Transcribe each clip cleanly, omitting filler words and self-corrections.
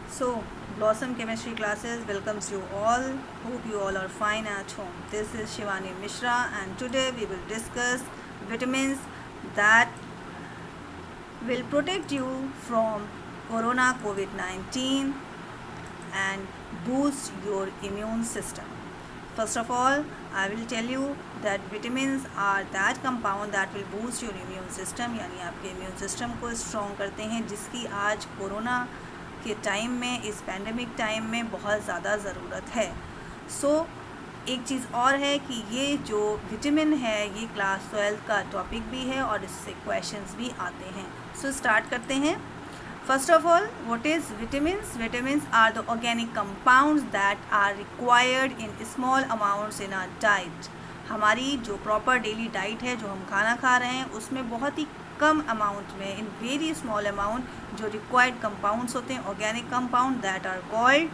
So, Blossom Chemistry classes welcomes you all. Hope you all are fine at home. This is Shivani Mishra, and today we will discuss vitamins that will protect you from Corona COVID-19 and boost your immune system. First of all, I will tell you that vitamins are that compound that will boost your immune system, यानी आपके immune system को strong करते हैं, जिसकी आज corona के time में, इस पैंडमिक टाइम में बहुत ज़्यादा ज़रूरत है. एक चीज़ और है कि ये जो विटामिन है ये क्लास 12 का टॉपिक भी है और इससे क्वेश्चंस भी आते हैं. स्टार्ट करते हैं. First of all, what is vitamins? Vitamins are the organic compounds that are required in small amounts in our diet. हमारी जो प्रॉपर डेली डाइट है, जो हम खाना खा रहे हैं, उसमें बहुत ही कम अमाउंट में, इन वेरी स्मॉल अमाउंट जो रिक्वायर्ड कंपाउंड्स होते हैं, organic compound, that are called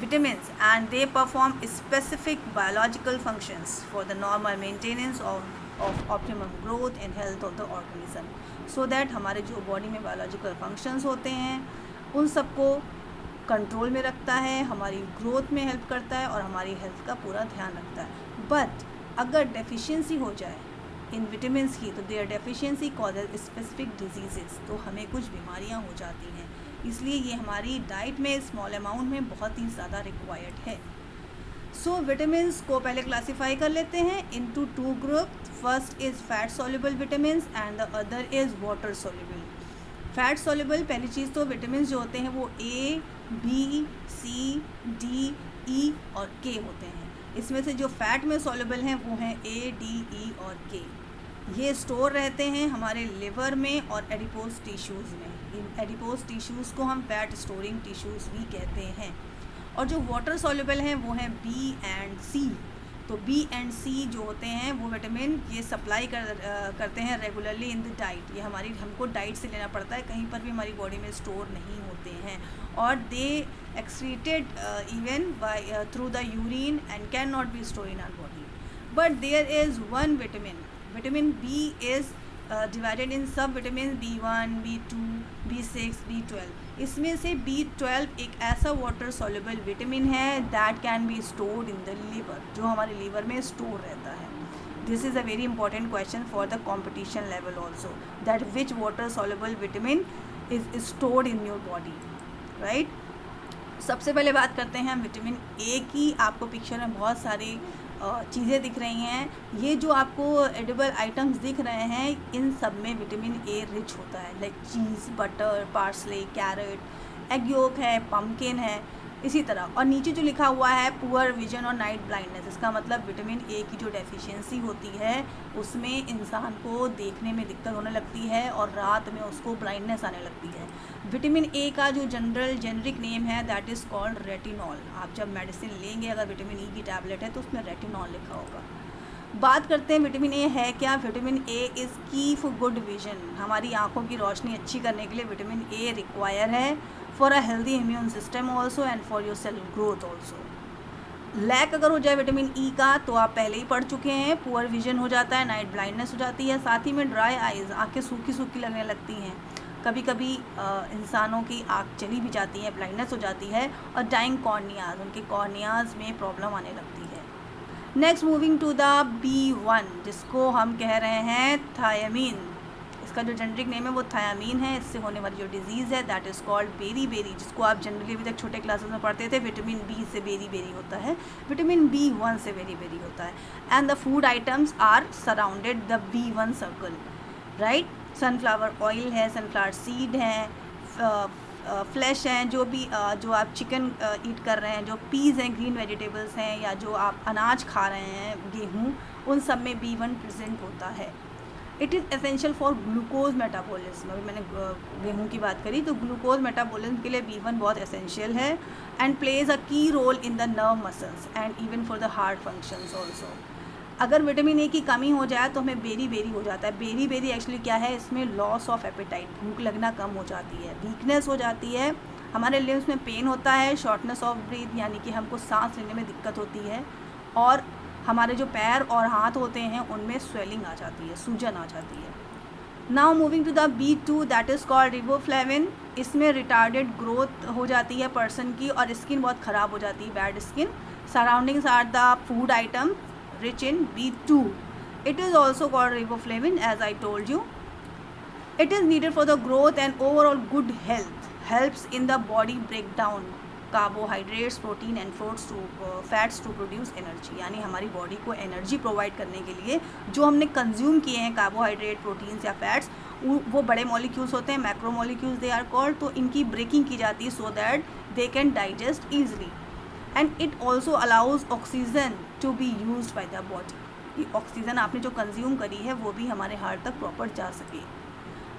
vitamins, and they perform specific biological functions for the normal maintenance of optimum growth and health of the organism, so that हमारे जो body में biological functions होते हैं उन सबको control में रखता है, हमारी ग्रोथ में हेल्प करता है और हमारी हेल्थ का पूरा ध्यान रखता है. बट अगर डेफिशिएंसी हो जाए इन विटामिन्स की, तो their deficiency causes specific diseases, तो हमें कुछ बीमारियां हो जाती हैं. इसलिए ये हमारी डाइट में स्मॉल अमाउंट में बहुत ही ज़्यादा रिक्वायर्ड है. विटामिन्स को पहले क्लासीफाई कर लेते हैं into two group. First is fat soluble vitamins and the other is water soluble. Fat soluble, पहली चीज़ तो विटामिन्स जो होते हैं वो ए, बी, सी, डी, ई और के होते हैं. इसमें से जो फैट में सॉल्युबल हैं वो हैं ए, डी, ई और के. ये स्टोर रहते हैं हमारे लिवर में और एडिपोज टिश्यूज़ में. इन एडिपोज टिश्यूज़ को हम फैट स्टोरिंग टिश्यूज़ भी कहते हैं. और जो वाटर सॉल्युबल हैं वो हैं बी एंड सी. तो बी एंड सी जो होते हैं वो विटामिन ये सप्लाई करते हैं रेगुलरली इन द डाइट. ये हमको डाइट से लेना पड़ता है, कहीं पर भी हमारी बॉडी में स्टोर नहीं होते हैं. और they excreted even by through the urine and can not be store in our body. But there is one vitamin B is divided in sub vitamin B1, B2, B6, B12. इसमें से B12 एक ऐसा water soluble vitamin है that can be stored in the liver, जो हमारे liver में store रहता है. This is a very important question for the competition level also, that which water soluble vitamin is stored in your body, right. सबसे पहले बात करते हैं हम विटामिन ए की. आपको पिक्चर में बहुत सारी चीज़ें दिख रही हैं. ये जो आपको एडिबल आइटम्स दिख रहे हैं, इन सब में विटामिन ए रिच होता है, like cheese, butter, parsley, carrot, egg yolk है, पम्पकिन है, इसी तरह. और नीचे जो लिखा हुआ है पुअर विजन और नाइट ब्लाइंडनेस, इसका मतलब विटामिन ए की जो डेफिशिएंसी होती है उसमें इंसान को देखने में दिक्कत होने लगती है और रात में उसको ब्लाइंडनेस आने लगती है. विटामिन ए का जो जेनरिक नेम है दैट इज़ कॉल्ड रेटिनॉल. आप जब मेडिसिन लेंगे, अगर विटामिन ई की टैबलेट है तो उसमें रेटिनॉल लिखा होगा. बात करते हैं विटामिन ए है क्या. Vitamin A is key for good vision. हमारी आँखों की रोशनी अच्छी करने के लिए विटामिन ए रिक्वायर है for a healthy immune system also and for your cell growth also. Lack अगर हो जाए विटामिन ई का तो आप पहले ही पढ़ चुके हैं, पुअर विजन हो जाता है, नाइट ब्लाइंडनेस हो जाती है, साथ ही में ड्राई आइज़, आँखें सूखी सूखी लगने लगती हैं. कभी कभी इंसानों की आँख चली भी जाती है, ब्लाइंडनेस हो जाती है. और डाइंग कॉर्नियाज, उनके कॉर्नियाज में प्रॉब्लम आने लगती है. Next moving to the B1, जिसको हम कह रहे हैं थायमीन. इसका जो जेनरिक नेम है वो थायमीन है. इससे होने वाली जो डिजीज़ है दैट इज़ कॉल्ड बेरी, जिसको आप जनरली अभी तक छोटे क्लासेस में पढ़ते थे. विटामिन बी से बेरी होता है, विटामिन B1 से बेरी होता है. And the food items are surrounded the B1 circle, right. Sunflower oil है, सनफ्लावर सीड हैं, फ्लैश हैं, जो भी जो आप चिकन ईट कर रहे हैं, जो पीज़ हैं, ग्रीन वेजिटेबल्स हैं, या जो आप अनाज खा रहे हैं, गेहूँ, उन सब में B1 प्रेजेंट होता है. It is essential for glucose metabolism. अभी मैंने गेहूँ की बात करी तो ग्लूकोज मेटाबॉलिज्म के लिए B1 बहुत एसेंशियल है and plays a key role in the nerve muscles and even for the heart functions also. अगर विटामिन ए की कमी हो जाए तो हमें बेरी हो जाता है. बेरी एक्चुअली क्या है, इसमें लॉस ऑफ एपेटाइट, भूख लगना कम हो जाती है, वीकनेस हो जाती है, हमारे लिम्स में पेन होता है, शॉर्टनेस ऑफ ब्रीथ यानी कि हमको सांस लेने में दिक्कत होती है, और हमारे जो पैर और हाथ होते हैं उनमें स्वेलिंग आ जाती है, सूजन आ जाती है. Now moving to the B2 that is called riboflavin. इसमें रिटार्डेड ग्रोथ हो जाती है पर्सन की और स्किन बहुत ख़राब हो जाती है, bad skin. Surroundings are the food item rich in B2. It is also called riboflavin as I told you. It is needed for the growth and overall good health. Helps in the body break down carbohydrates, protein and fats to produce energy. यानी हमारी body को energy provide करने के लिए जो हमने consume किए हैं कार्बोहाइड्रेट, प्रोटीन्स या फैट्स, वो बड़े मॉलिक्यूल्स होते हैं, macro molecules they are called. तो इनकी ब्रेकिंग की जाती है so that they can digest easily. And it also allows oxygen to be use by the body. Oxygen आपने जो कंज्यूम करी है वो भी हमारे हार्ट तक प्रॉपर जा सके.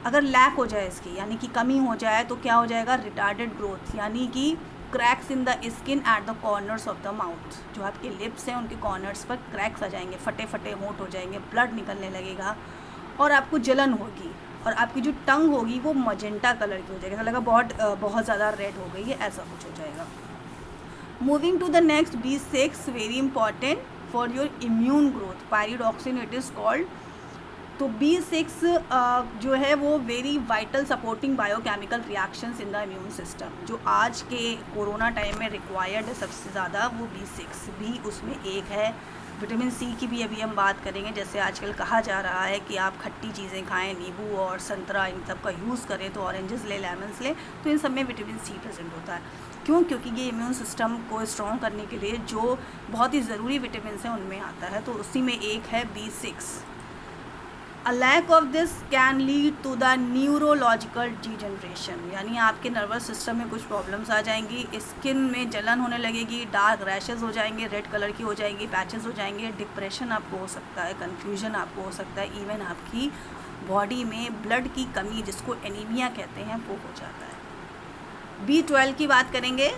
अगर लैक हो जाए इसकी, यानी कि कमी हो जाए, तो क्या हो जाएगा? रिटार्डेड ग्रोथ, यानी कि cracks in the skin at the corners of the mouth. जो आपके लिप्स हैं उनके कॉर्नर्स पर क्रैक्स आ जाएंगे, फटे फटे होंठ हो जाएंगे, ब्लड निकलने लगेगा और आपको जलन होगी और आपकी जो टंग होगी वो मजेंटा कलर की हो जाएगी, ऐसा लगा बहुत ज़्यादा रेड हो गई है, ऐसा कुछ हो जाएगा. Moving to the next B6, very important for your immune growth. Pyridoxine it is called. तो B6 जो है वो very vital supporting biochemical reactions in the immune system. जो आज के कोरोना टाइम में रिक्वायर्ड है सबसे ज़्यादा, वो B6 भी उसमें एक है. विटामिन सी की भी अभी हम बात करेंगे. जैसे आजकल कहा जा रहा है कि आप खट्टी चीज़ें खाएं, नींबू और संतरा इन सब का यूज़ करें, तो ऑरेंजेस ले, लेमन्स ले, तो इन सब में विटामिन सी प्रेजेंट होता है. क्यों? क्योंकि ये इम्यून सिस्टम को स्ट्रॉन्ग करने के लिए जो बहुत ही ज़रूरी विटामिन हैं उनमें आता है. तो उसी में एक है B6. A lack of this can lead to the neurological degeneration. यानी आपके नर्वस सिस्टम में कुछ प्रॉब्लम्स आ जाएंगी, स्किन में जलन होने लगेगी, डार्क रैशेज़ हो जाएंगे, रेड कलर की हो जाएंगी, पैचेस हो जाएंगे, डिप्रेशन आपको हो सकता है, कन्फ्यूजन आपको हो सकता है, इवन आपकी बॉडी में ब्लड की कमी, जिसको एनीमिया कहते हैं, वो हो जाता है. B12 की बात करेंगे,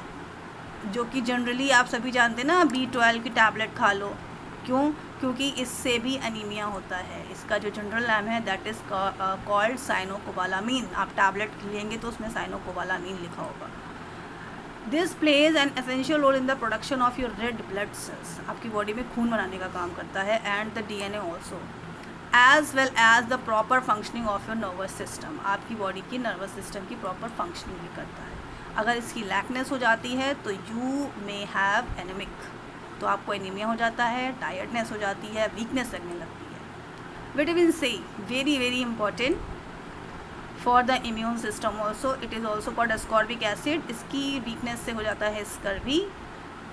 जो कि जनरली आप सभी जानते हैं ना, B12 की टैबलेट खा लो. क्यों? क्योंकि इससे भी अनीमिया होता है. इसका जो जनरल नाम है दैट इज़ कॉल्ड साइनोकोबालामीन. आप टैबलेट लेंगे तो उसमें साइनोकोबालामीन लिखा होगा. This plays an essential role in the production of your red blood cells. आपकी बॉडी में खून बनाने का काम करता है. And the DNA also, as well as the proper functioning of your nervous system. आपकी बॉडी की नर्वस सिस्टम की प्रॉपर फंक्शनिंग भी करता है. अगर इसकी लैकनेस हो जाती है तो यू मे हैव एनेमिक. तो आपको एनीमिया हो जाता है, टायर्डनेस हो जाती है, वीकनेस लगने लगती है. Vitamin C very very important for the immune system also. It is also called ascorbic acid. इसकी वीकनेस से हो जाता है स्कर्वी.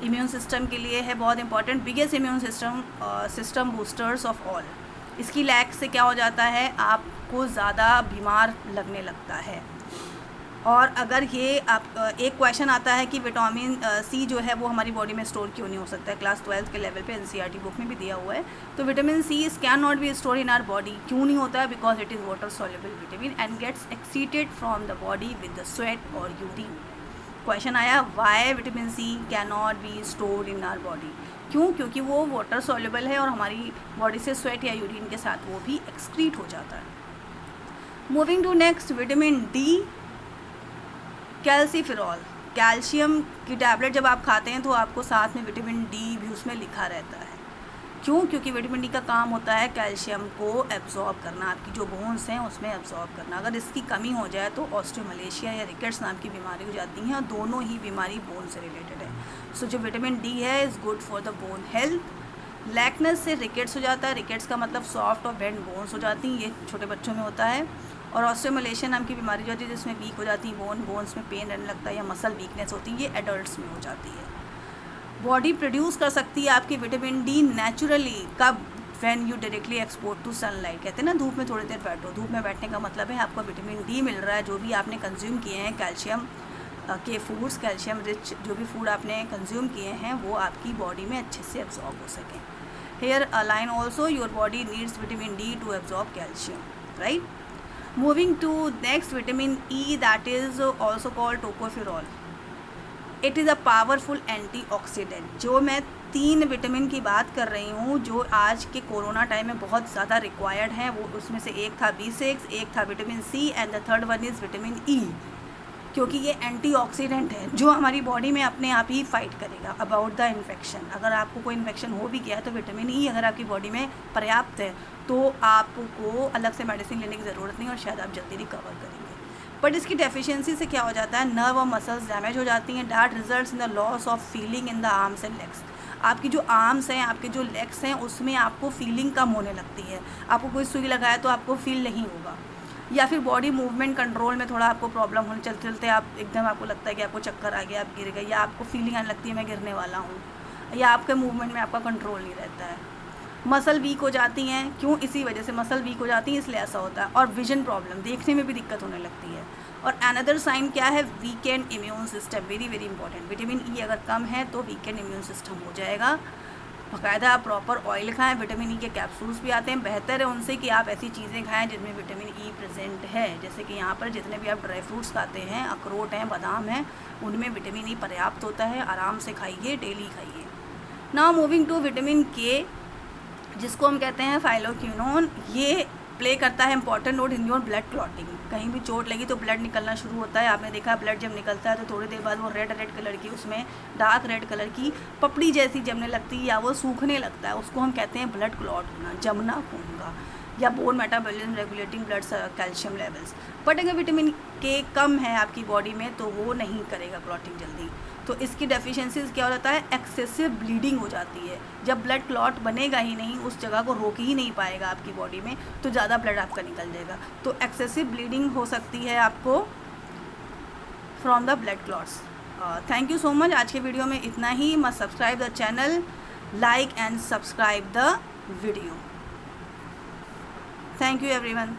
इम्यून सिस्टम के लिए है बहुत important, biggest immune system boosters of all. इसकी लैक से क्या हो जाता है? आपको ज़्यादा बीमार लगने लगता है. और अगर ये आप एक क्वेश्चन आता है कि विटामिन सी जो है वो हमारी बॉडी में स्टोर क्यों नहीं हो सकता है, क्लास 12 के लेवल पे NCERT बुक में भी दिया हुआ है. तो vitamin C is can not be store in our body. क्यों नहीं होता है? Because it is water soluble vitamin and gets exited from the body with the sweat और यूरिन. क्वेश्चन आया why vitamin C can not be store in our body. क्यों? क्योंकि वो water soluble है और हमारी बॉडी से स्वेट या यूरिन के साथ वो भी एक्सक्रीट हो जाता है. Moving to next, vitamin D, calciferol. Calcium की टैबलेट जब आप खाते हैं तो आपको साथ में विटामिन डी भी उसमें लिखा रहता है. क्यों? क्योंकि विटामिन डी का काम होता है कैल्शियम को एब्जॉर्ब करना, आपकी जो बोन्स हैं उसमें एब्जॉर्ब करना. अगर इसकी कमी हो जाए तो ऑस्टियोमलेशिया या रिकेट्स नाम की बीमारी हो जाती हैं और दोनों ही बीमारी बोन से रिलेटेड है. सो जो विटामिन डी है is good for the bone health. लैकनेस से रिकेट्स हो जाता है. रिकेट्स का मतलब सॉफ्ट और बेंड बोन्स हो जाती हैं, ये छोटे बच्चों में होता है. और ऑस्टियोमलेशिया नाम की बीमारी जो होती है जिसमें वीक हो जाती है बोन्स में पेन रहने लगता है या मसल वीकनेस होती है, ये एडल्ट्स में हो जाती है. बॉडी प्रोड्यूस कर सकती है आपकी विटामिन डी नेचुरली. कब? When you directly expose to sunlight. कहते हैं ना धूप में थोड़ी देर बैठो. धूप में बैठने का मतलब है आपको विटामिन डी मिल रहा है. जो भी आपने कंज्यूम किए हैं कैल्शियम के फूड्स, कैल्शियम रिच जो भी फूड आपने कंज्यूम किए हैं वो आपकी बॉडी में अच्छे से एब्जॉर्ब हो सकें. Here align also your body needs vitamin D to absorb calcium, right. Moving to next, vitamin E, that is also called tocopherol. It is a powerful antioxidant. जो मैं 3 विटामिन की बात कर रही हूँ जो आज के कोरोना टाइम में बहुत ज़्यादा रिक्वायर्ड हैं, वो उसमें से एक था B6, एक था vitamin C and the third one is vitamin E. क्योंकि ये एंटीऑक्सीडेंट है जो हमारी बॉडी में अपने आप ही फाइट करेगा अबाउट द इन्फेक्शन. अगर आपको कोई इन्फेक्शन हो भी गया है तो विटामिन E अगर आपकी बॉडी में पर्याप्त है तो आपको अलग से मेडिसिन लेने की ज़रूरत नहीं और शायद आप जल्दी रिकवर करेंगे। बट इसकी डेफिशिएंसी से क्या हो जाता है, नर्व और मसल्स डैमेज हो जाती हैं। That results in the loss of feeling in the arms and legs. आपकी जो आर्म्स हैं, आपके जो लेग्स हैं, उसमें आपको फीलिंग कम होने लगती है। आपको कोई सुई लगाए तो आपको फील नहीं होगा, या फिर बॉडी मूवमेंट कंट्रोल में थोड़ा आपको प्रॉब्लम होने, चलते चलते आप एकदम आपको लगता है कि आपको चक्कर आ गया, आप गिर गए, या आपको फीलिंग आने लगती है मैं गिरने वाला हूँ, या आपके मूवमेंट में आपका कंट्रोल नहीं रहता है। मसल वीक हो जाती हैं। क्यों? इसी वजह से मसल वीक हो जाती हैं, इसलिए ऐसा होता है। और विजन प्रॉब्लम, देखने में भी दिक्कत होने लगती है। और अनदर साइन क्या है, weekend immune system, very very important. Vitamin E अगर कम है तो वीकेंड इम्यून सिस्टम हो जाएगा। बाकायदा आप प्रॉपर ऑयल खाएं। विटामिन ई के कैप्सूल्स भी आते हैं, बेहतर है उनसे कि आप ऐसी चीज़ें खाएं जिनमें विटामिन ई प्रेजेंट है। जैसे कि यहाँ पर जितने भी आप ड्राई फ्रूट्स खाते हैं, अखरोट हैं, बादाम हैं, उनमें विटामिन ई पर्याप्त होता है। आराम से खाइए, डेली खाइए। नाउ मूविंग टू विटामिन के, जिसको हम कहते हैं फाइलोक्विनोन। ये प्ले करता है important role in your blood clotting. कहीं भी चोट लगी तो ब्लड निकलना शुरू होता है। आपने देखा ब्लड जब निकलता है तो थोड़ी देर बाद वो रेड कलर की, उसमें डार्क रेड कलर की पपड़ी जैसी जमने लगती है या वो सूखने लगता है। उसको हम कहते हैं ब्लड क्लॉट होना, जमना खून का, या bone metabolism regulating blood calcium levels. But अगर विटामिन के कम है आपकी बॉडी में तो वो नहीं करेगा क्लॉटिंग जल्दी। तो इसकी डेफिशिएंसीज क्या हो जाता है, एक्सेसिव ब्लीडिंग हो जाती है। जब ब्लड क्लॉट बनेगा ही नहीं, उस जगह को रोक ही नहीं पाएगा आपकी बॉडी में, तो ज़्यादा ब्लड आपका निकल जाएगा। तो एक्सेसिव ब्लीडिंग हो सकती है आपको from the blood clots. Thank you so much. आज के वीडियो में इतना ही। Must subscribe the channel, like and subscribe the video. Thank you everyone.